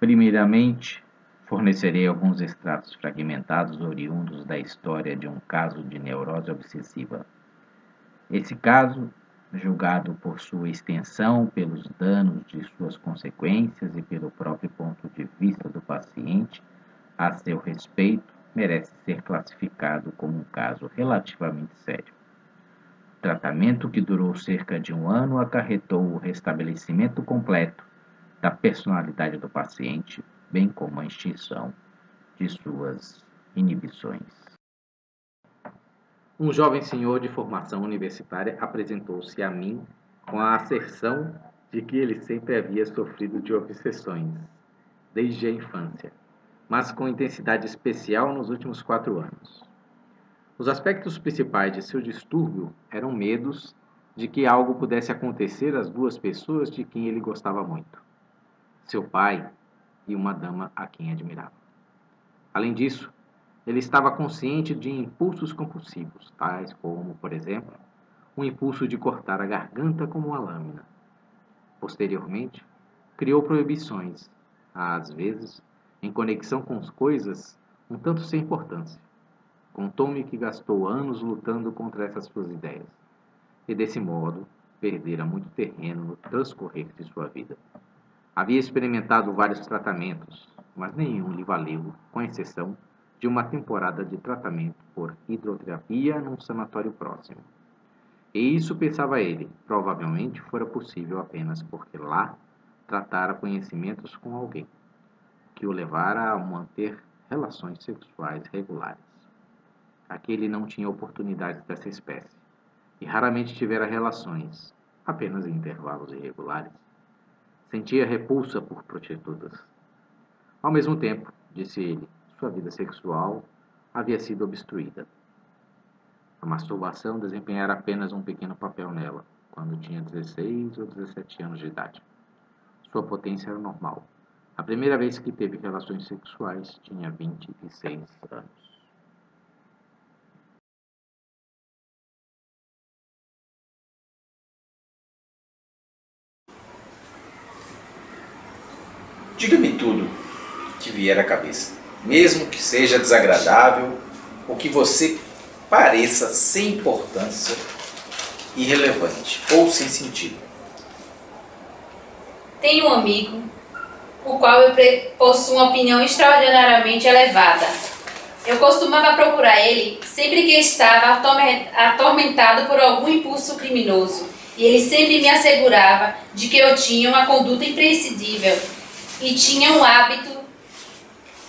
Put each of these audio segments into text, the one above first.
Primeiramente, fornecerei alguns extratos fragmentados oriundos da história de um caso de neurose obsessiva. Esse caso, julgado por sua extensão, pelos danos de suas consequências e pelo próprio ponto de vista do paciente a seu respeito, merece ser classificado como um caso relativamente sério. O tratamento, que durou cerca de um ano, acarretou o restabelecimento completo da personalidade do paciente, bem como a extinção de suas inibições. Um jovem senhor de formação universitária apresentou-se a mim com a asserção de que ele sempre havia sofrido de obsessões, desde a infância, mas com intensidade especial nos últimos 4 anos. Os aspectos principais de seu distúrbio eram medos de que algo pudesse acontecer às 2 pessoas de quem ele gostava muito, seu pai e uma dama a quem admirava. Além disso, ele estava consciente de impulsos compulsivos, tais como, por exemplo, o impulso de cortar a garganta com uma lâmina. Posteriormente, criou proibições, às vezes, em conexão com coisas um tanto sem importância. Contou-me que gastou anos lutando contra essas suas ideias, e desse modo perdera muito terreno no transcorrer de sua vida. Havia experimentado vários tratamentos, mas nenhum lhe valeu, com exceção de uma temporada de tratamento por hidroterapia num sanatório próximo. E isso, pensava ele, provavelmente fora possível apenas porque lá tratara conhecimentos com alguém, que o levara a manter relações sexuais regulares. Aquele não tinha oportunidades dessa espécie, e raramente tivera relações, apenas em intervalos irregulares. Sentia repulsa por prostitutas. Ao mesmo tempo, disse ele, sua vida sexual havia sido obstruída. A masturbação desempenhara apenas um pequeno papel nela, quando tinha 16 ou 17 anos de idade. Sua potência era normal. A primeira vez que teve relações sexuais tinha 26 anos. Diga-me tudo que vier à cabeça, mesmo que seja desagradável ou que você pareça sem importância, irrelevante ou sem sentido. Tenho um amigo, o qual eu possuo uma opinião extraordinariamente elevada. Eu costumava procurar ele sempre que estava atormentado por algum impulso criminoso, e ele sempre me assegurava de que eu tinha uma conduta imprescindível e tinha um hábito,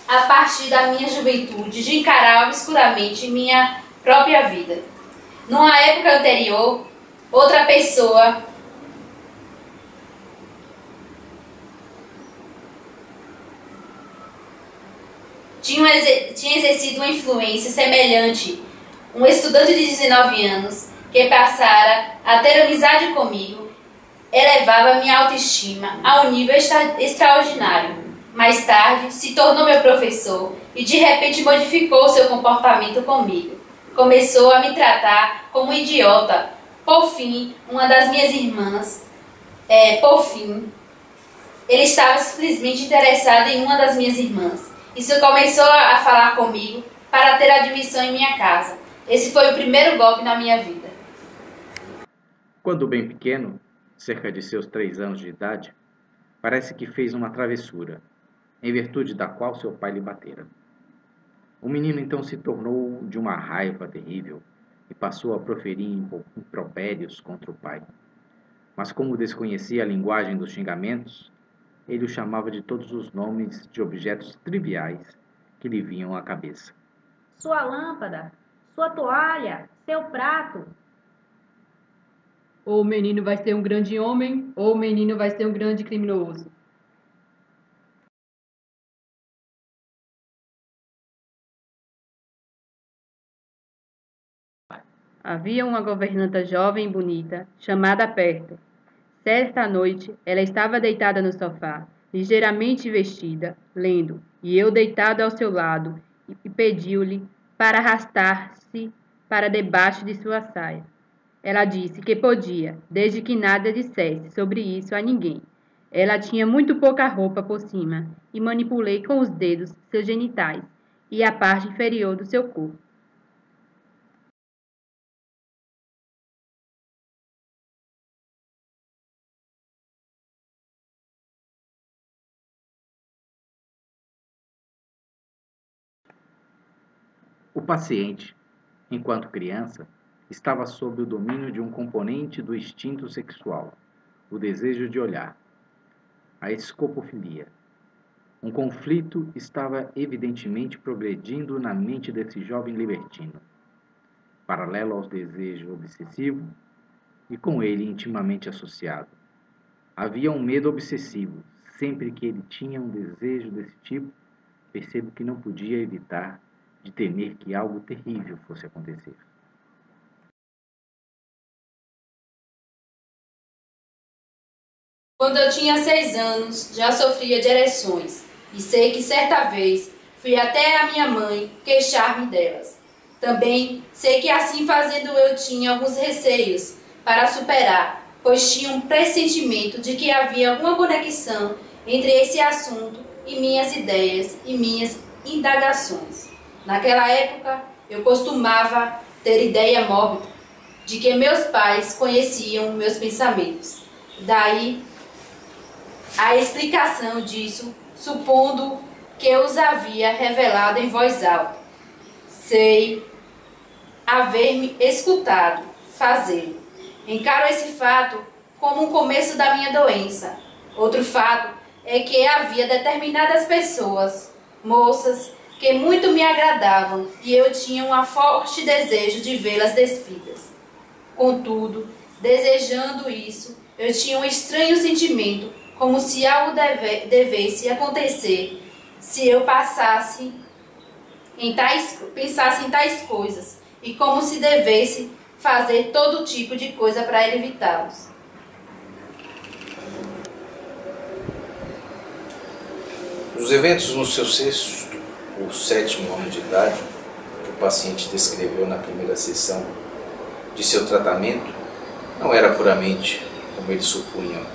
a partir da minha juventude, de encarar obscuramente minha própria vida. Numa época anterior, outra pessoa tinha exercido uma influência semelhante. Um estudante de 19 anos que passara a ter amizade comigo elevava minha autoestima a um nível extraordinário. Mais tarde, se tornou meu professor e de repente modificou seu comportamento comigo. Começou a me tratar como um idiota. Por fim, uma das minhas irmãs, ele estava simplesmente interessado em uma das minhas irmãs. Isso começou a falar comigo para ter admissão em minha casa. Esse foi o primeiro golpe na minha vida. Quando bem pequeno, cerca de seus 3 anos de idade, parece que fez uma travessura, em virtude da qual seu pai lhe batera. O menino então se tornou de uma raiva terrível e passou a proferir impropérios contra o pai. Mas como desconhecia a linguagem dos xingamentos, ele o chamava de todos os nomes de objetos triviais que lhe vinham à cabeça. Sua lâmpada, sua toalha, seu prato. Ou o menino vai ser um grande homem, ou o menino vai ser um grande criminoso. Havia uma governanta jovem e bonita, chamada Perto. Certa noite, ela estava deitada no sofá, ligeiramente vestida, lendo, e eu deitado ao seu lado, e pediu-lhe para arrastar-se para debaixo de sua saia. Ela disse que podia, desde que nada dissesse sobre isso a ninguém. Ela tinha muito pouca roupa por cima e manipulei com os dedos seus genitais e a parte inferior do seu corpo. O paciente, enquanto criança, estava sob o domínio de um componente do instinto sexual, o desejo de olhar, a escopofilia. Um conflito estava evidentemente progredindo na mente desse jovem libertino, paralelo ao desejo obsessivo e com ele intimamente associado. Havia um medo obsessivo. Sempre que ele tinha um desejo desse tipo, percebo que não podia evitar de temer que algo terrível fosse acontecer. Quando eu tinha 6 anos, já sofria de ereções, e sei que certa vez fui até a minha mãe queixar-me delas. Também sei que assim fazendo eu tinha alguns receios para superar, pois tinha um pressentimento de que havia alguma conexão entre esse assunto e minhas ideias e minhas indagações. Naquela época, eu costumava ter ideia mórbida de que meus pais conheciam meus pensamentos. Daí a explicação disso, supondo que eu os havia revelado em voz alta. Sei haver-me escutado fazê-lo. Encaro esse fato como um começo da minha doença. Outro fato é que havia determinadas pessoas, moças, que muito me agradavam e eu tinha um forte desejo de vê-las despidas. Contudo, desejando isso, eu tinha um estranho sentimento, como se algo devesse acontecer se eu pensasse em tais coisas, e como se devesse fazer todo tipo de coisa para evitá-los. Os eventos no seu sexto ou sétimo ano de idade, que o paciente descreveu na primeira sessão de seu tratamento, não era puramente, como eles supunham,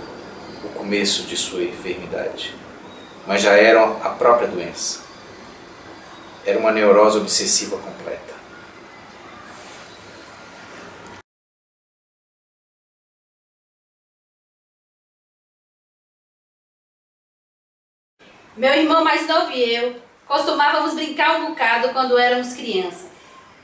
o começo de sua enfermidade, mas já eram a própria doença. Era uma neurose obsessiva completa. Meu irmão mais novo e eu costumávamos brincar um bocado quando éramos crianças.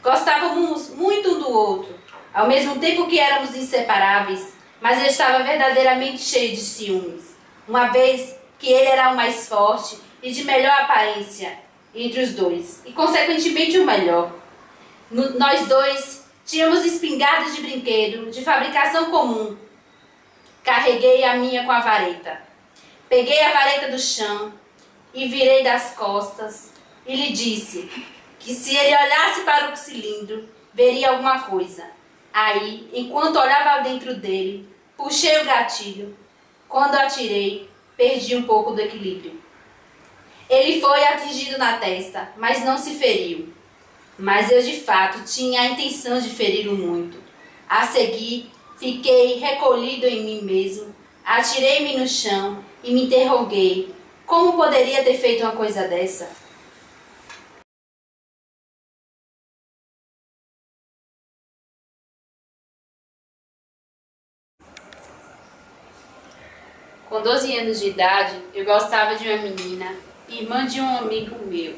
Gostávamos muito um do outro, ao mesmo tempo que éramos inseparáveis, mas eu estava verdadeiramente cheio de ciúmes, uma vez que ele era o mais forte e de melhor aparência entre os dois, e consequentemente o melhor. Nós dois tínhamos espingardas de brinquedo, de fabricação comum. Carreguei a minha com a vareta. Peguei a vareta do chão e virei das costas e lhe disse que se ele olhasse para o cilindro, veria alguma coisa. Aí, enquanto olhava dentro dele, puxei o gatilho. Quando atirei, perdi um pouco do equilíbrio. Ele foi atingido na testa, mas não se feriu. Mas eu, de fato, tinha a intenção de feri-lo muito. A seguir, fiquei recolhido em mim mesmo, atirei-me no chão e me interroguei. Como poderia ter feito uma coisa dessa? Com 12 anos de idade, eu gostava de uma menina, irmã de um amigo meu.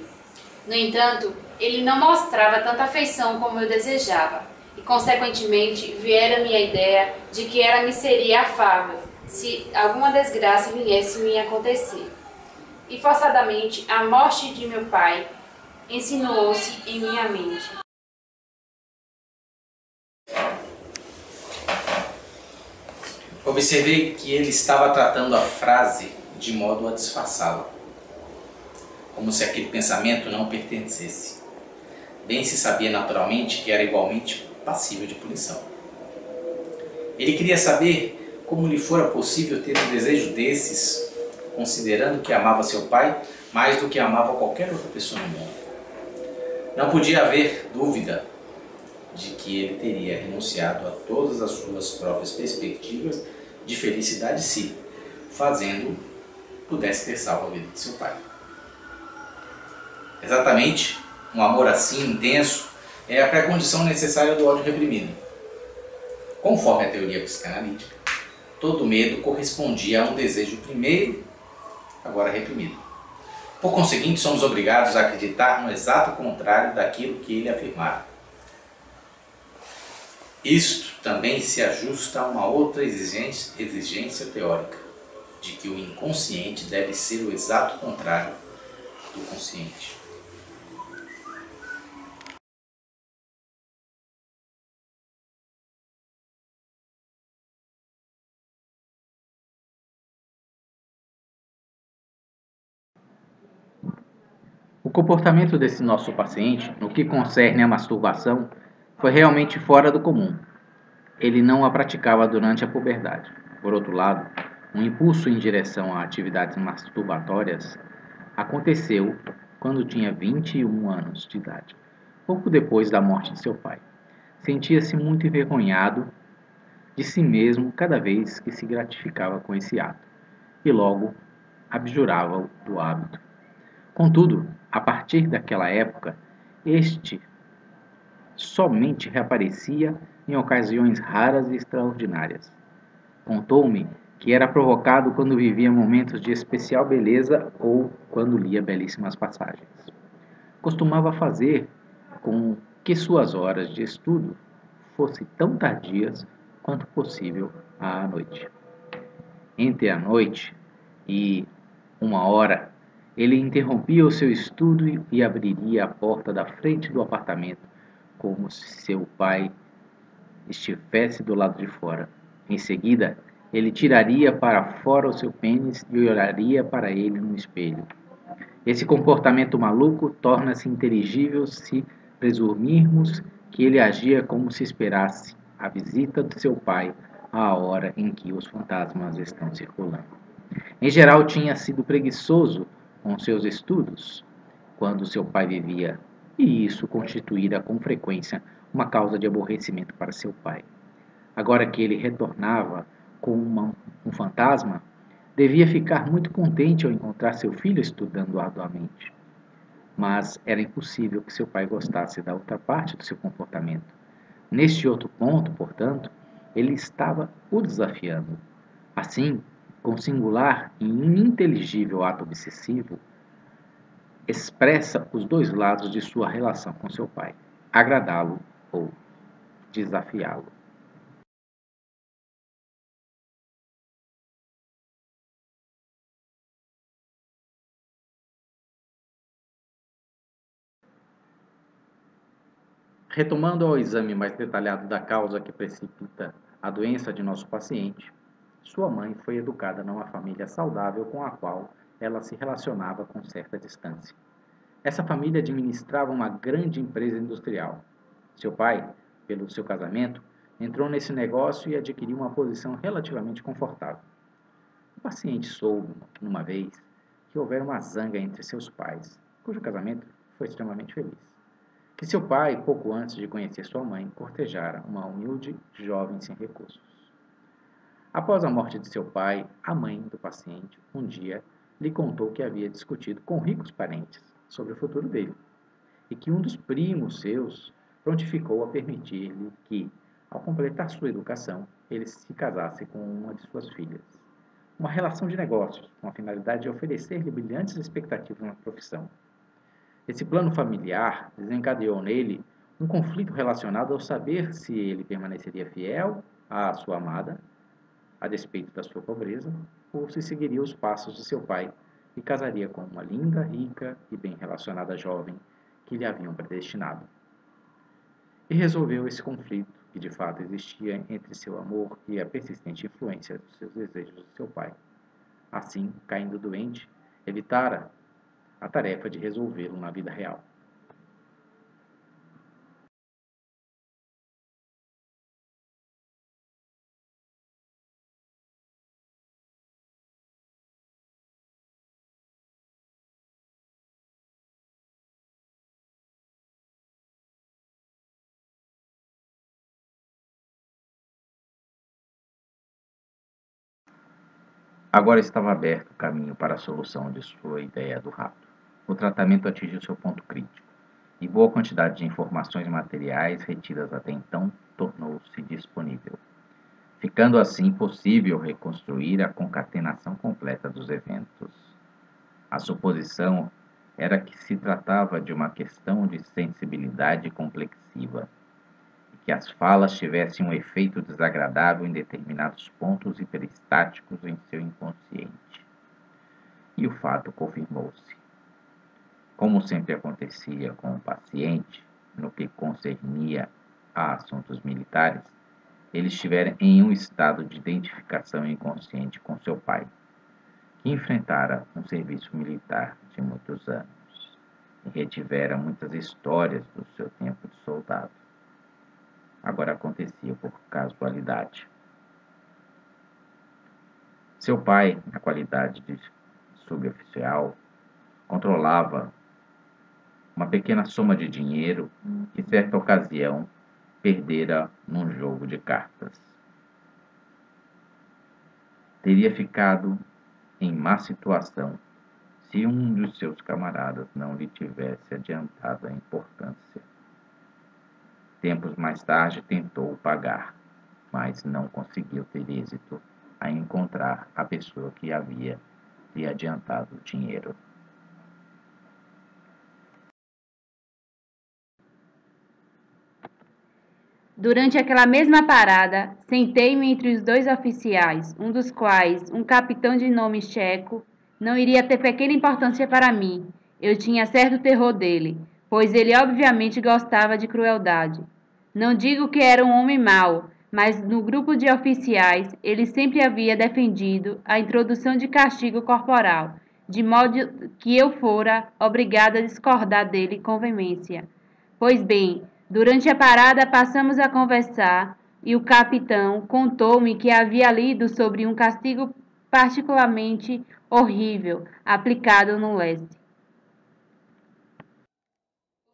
No entanto, ele não mostrava tanta afeição como eu desejava, e consequentemente viera-me a ideia de que ela me seria afável se alguma desgraça viesse me acontecer. E forçadamente a morte de meu pai insinuou-se em minha mente. Observei que ele estava tratando a frase de modo a disfarçá-la, como se aquele pensamento não pertencesse. Bem se sabia naturalmente que era igualmente passível de punição. Ele queria saber como lhe fora possível ter um desejo desses, considerando que amava seu pai mais do que amava qualquer outra pessoa no mundo. Não podia haver dúvida de que ele teria renunciado a todas as suas próprias perspectivas de felicidade se, fazendo pudesse ter salvo a vida de seu pai. Exatamente, um amor assim intenso é a pré-condição necessária do ódio reprimido. Conforme a teoria psicanalítica, todo medo correspondia a um desejo primeiro, agora reprimido. Por conseguinte, somos obrigados a acreditar no exato contrário daquilo que ele afirmara. Isto também se ajusta a uma outra exigência teórica, de que o inconsciente deve ser o exato contrário do consciente. O comportamento desse nosso paciente, no que concerne à masturbação, foi realmente fora do comum. Ele não a praticava durante a puberdade. Por outro lado, um impulso em direção a atividades masturbatórias aconteceu quando tinha 21 anos de idade, pouco depois da morte de seu pai. Sentia-se muito envergonhado de si mesmo cada vez que se gratificava com esse ato, e logo abjurava do hábito. Contudo, a partir daquela época, este somente reaparecia em ocasiões raras e extraordinárias. Contou-me que era provocado quando vivia momentos de especial beleza ou quando lia belíssimas passagens. Costumava fazer com que suas horas de estudo fossem tão tardias quanto possível à noite. Entre a noite e 1 hora, ele interrompia o seu estudo e abriria a porta da frente do apartamento, como se seu pai estivesse do lado de fora. Em seguida, ele tiraria para fora o seu pênis e olharia para ele no espelho. Esse comportamento maluco torna-se inteligível se presumirmos que ele agia como se esperasse a visita de seu pai à hora em que os fantasmas estão circulando. Em geral, tinha sido preguiçoso com seus estudos quando seu pai vivia, e isso constituíra com frequência uma causa de aborrecimento para seu pai. Agora que ele retornava com um fantasma, devia ficar muito contente ao encontrar seu filho estudando arduamente. Mas era impossível que seu pai gostasse da outra parte do seu comportamento. Neste outro ponto, portanto, ele estava o desafiando. Assim, com singular e ininteligível ato obsessivo, expressa os dois lados de sua relação com seu pai: agradá-lo ou desafiá-lo. Retomando ao exame mais detalhado da causa que precipita a doença de nosso paciente, sua mãe foi educada numa família saudável com a qual ela se relacionava com certa distância. Essa família administrava uma grande empresa industrial. Seu pai, pelo seu casamento, entrou nesse negócio e adquiriu uma posição relativamente confortável. O paciente soube, numa vez, que houvera uma zanga entre seus pais, cujo casamento foi extremamente feliz. Que seu pai, pouco antes de conhecer sua mãe, cortejara uma humilde jovem sem recursos. Após a morte de seu pai, a mãe do paciente, um dia, lhe contou que havia discutido com ricos parentes sobre o futuro dele, e que um dos primos seus prontificou a permitir-lhe que, ao completar sua educação, ele se casasse com uma de suas filhas. Uma relação de negócios, com a finalidade de oferecer-lhe brilhantes expectativas na profissão. Esse plano familiar desencadeou nele um conflito relacionado ao saber se ele permaneceria fiel à sua amada, a despeito da sua pobreza, ou se seguiria os passos de seu pai e casaria com uma linda, rica e bem relacionada jovem que lhe haviam predestinado. E resolveu esse conflito que de fato existia entre seu amor e a persistente influência dos seus desejos de seu pai. Assim, caindo doente, evitara a tarefa de resolvê-lo na vida real. Agora estava aberto o caminho para a solução de sua ideia do rato. O tratamento atingiu seu ponto crítico, e boa quantidade de informações materiais retidas até então tornou-se disponível, ficando assim possível reconstruir a concatenação completa dos eventos. A suposição era que se tratava de uma questão de sensibilidade complexiva, e que as falas tivessem um efeito desagradável em determinados pontos hiperestáticos em seu inconsciente. E o fato confirmou-se. Como sempre acontecia com o paciente, no que concernia a assuntos militares, ele estivera em um estado de identificação inconsciente com seu pai, que enfrentara um serviço militar de muitos anos e retivera muitas histórias do seu tempo de soldado. Agora acontecia por casualidade. Seu pai, na qualidade de suboficial, controlava uma pequena soma de dinheiro que, certa ocasião, perdera num jogo de cartas. Teria ficado em má situação se um dos seus camaradas não lhe tivesse adiantado a importância. Tempos mais tarde tentou pagar, mas não conseguiu ter êxito a encontrar a pessoa que havia lhe adiantado o dinheiro. Durante aquela mesma parada, sentei-me entre os dois oficiais, um dos quais, um capitão de nome Checo, não iria ter pequena importância para mim. Eu tinha certo terror dele, pois ele obviamente gostava de crueldade. Não digo que era um homem mau, mas no grupo de oficiais ele sempre havia defendido a introdução de castigo corporal, de modo que eu fora obrigada a discordar dele com veemência. Pois bem, durante a parada passamos a conversar e o capitão contou-me que havia lido sobre um castigo particularmente horrível aplicado no leste.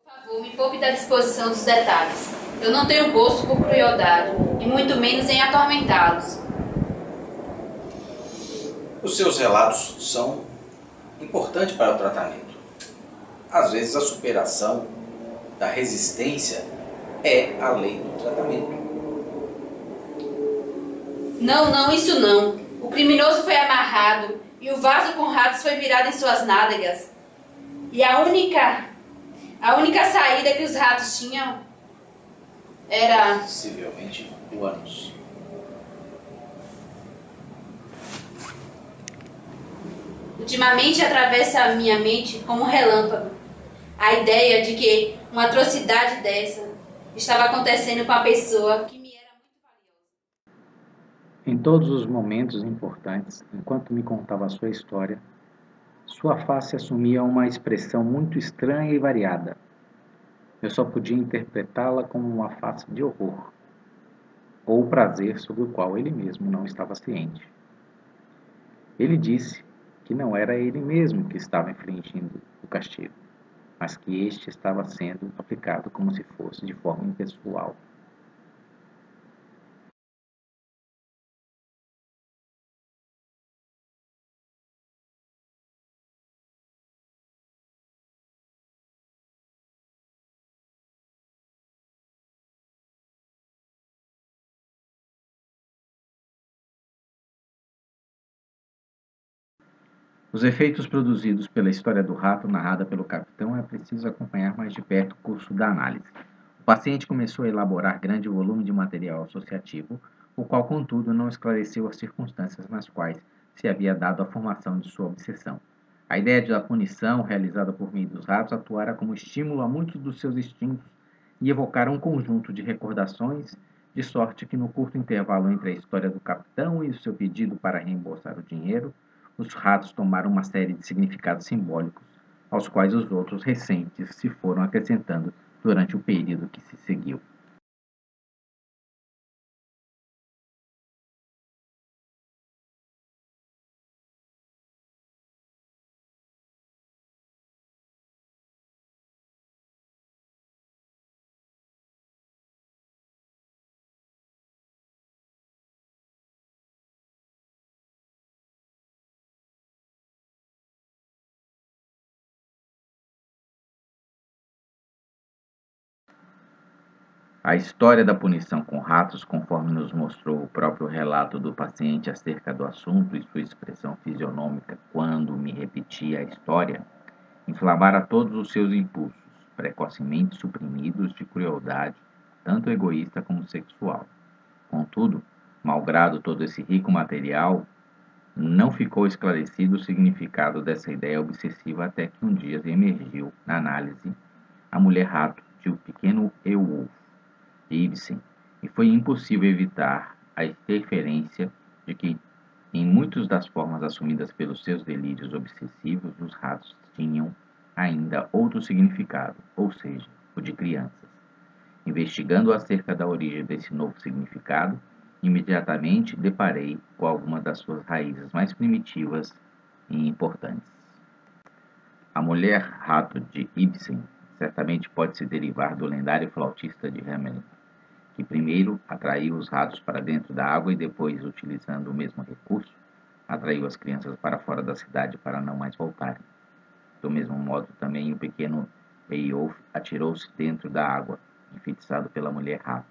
Por favor, me poupe da disposição dos detalhes. Eu não tenho gosto por crueldade, e muito menos em atormentá-los. Os seus relatos são importantes para o tratamento. Às vezes a superação da resistência é a lei do tratamento. Não, isso não. O criminoso foi amarrado e o vaso com ratos foi virado em suas nádegas. E a única saída que os ratos tinham era... possivelmente o ânus. Ultimamente atravessa a minha mente como um relâmpago a ideia de que uma atrocidade dessa estava acontecendo com a pessoa que me era muito valiosa. Em todos os momentos importantes, enquanto me contava a sua história, sua face assumia uma expressão muito estranha e variada. Eu só podia interpretá-la como uma face de horror, ou prazer sobre o qual ele mesmo não estava ciente. Ele disse que não era ele mesmo que estava infligindo o castigo, mas que este estava sendo aplicado como se fosse de forma impessoal. Os efeitos produzidos pela história do rato narrada pelo capitão é preciso acompanhar mais de perto o curso da análise. O paciente começou a elaborar grande volume de material associativo, o qual, contudo, não esclareceu as circunstâncias nas quais se havia dado a formação de sua obsessão. A ideia da punição realizada por meio dos ratos atuara como estímulo a muitos dos seus instintos e evocara um conjunto de recordações, de sorte que no curto intervalo entre a história do capitão e o seu pedido para reembolsar o dinheiro, os ratos tomaram uma série de significados simbólicos, aos quais os outros recentes se foram acrescentando durante o período que se seguiu. A história da punição com ratos, conforme nos mostrou o próprio relato do paciente acerca do assunto e sua expressão fisionômica quando me repetia a história, inflamara todos os seus impulsos, precocemente suprimidos de crueldade, tanto egoísta como sexual. Contudo, malgrado todo esse rico material, não ficou esclarecido o significado dessa ideia obsessiva até que um dia emergiu, na análise, a mulher-rato de O Pequeno Beowulf, de Ibsen, e foi impossível evitar a interferência de que, em muitas das formas assumidas pelos seus delírios obsessivos, os ratos tinham ainda outro significado, ou seja, o de crianças. Investigando acerca da origem desse novo significado, imediatamente deparei com algumas das suas raízes mais primitivas e importantes. A mulher-rato de Ibsen certamente pode se derivar do lendário flautista de Hamelin, que primeiro atraiu os ratos para dentro da água e depois, utilizando o mesmo recurso, atraiu as crianças para fora da cidade para não mais voltarem. Do mesmo modo, também o pequeno Beowulf atirou-se dentro da água, enfeitiçado pela mulher-rato.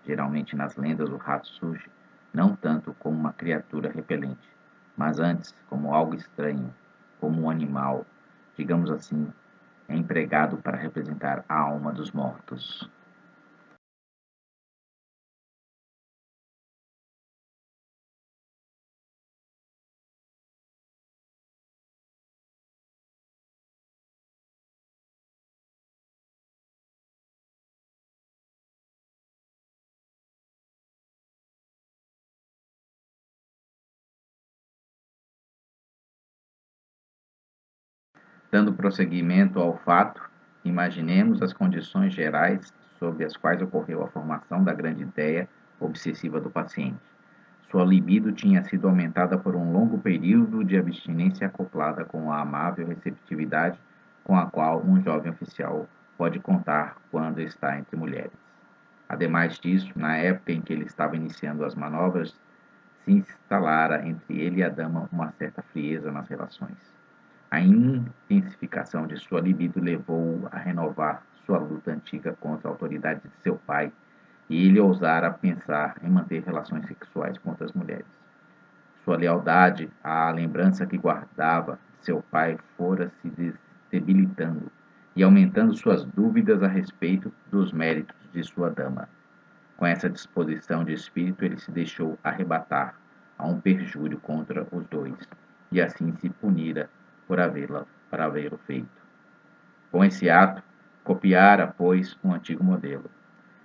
Geralmente nas lendas o rato surge não tanto como uma criatura repelente, mas antes como algo estranho, como um animal, digamos assim, é empregado para representar a alma dos mortos. Dando prosseguimento ao fato, imaginemos as condições gerais sob as quais ocorreu a formação da grande ideia obsessiva do paciente. Sua libido tinha sido aumentada por um longo período de abstinência acoplada com a amável receptividade com a qual um jovem oficial pode contar quando está entre mulheres. Ademais disso, na época em que ele estava iniciando as manobras, se instalara entre ele e a dama uma certa frieza nas relações. A intensificação de sua libido levou-o a renovar sua luta antiga contra a autoridade de seu pai, e ele ousara pensar em manter relações sexuais com outras mulheres. Sua lealdade à lembrança que guardava de seu pai fora se debilitando e aumentando suas dúvidas a respeito dos méritos de sua dama. Com essa disposição de espírito, ele se deixou arrebatar a um perjúrio contra os dois, e assim se punira por havê-lo feito. Com esse ato, copiara, pois, um antigo modelo.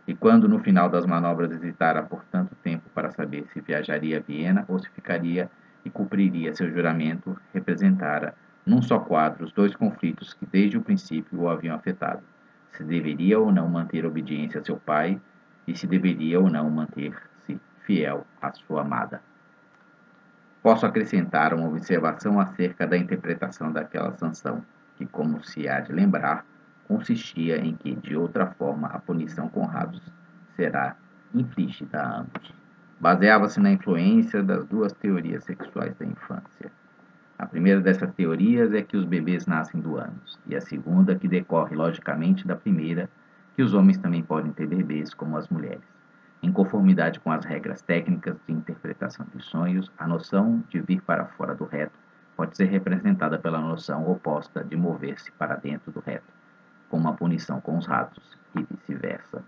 E quando, no final das manobras, hesitara por tanto tempo para saber se viajaria a Viena ou se ficaria e cumpriria seu juramento, representara, num só quadro, os dois conflitos que desde o princípio o haviam afetado: se deveria ou não manter obediência a seu pai e se deveria ou não manter-se fiel à sua amada. Posso acrescentar uma observação acerca da interpretação daquela sanção, que, como se há de lembrar, consistia em que, de outra forma, a punição com ratos será infligida a ambos. Baseava-se na influência das duas teorias sexuais da infância. A primeira dessas teorias é que os bebês nascem do ânus, e a segunda, que decorre logicamente da primeira, que os homens também podem ter bebês como as mulheres. Em conformidade com as regras técnicas de interpretação de sonhos, a noção de vir para fora do reto pode ser representada pela noção oposta de mover-se para dentro do reto, como a punição com os ratos, e vice-versa.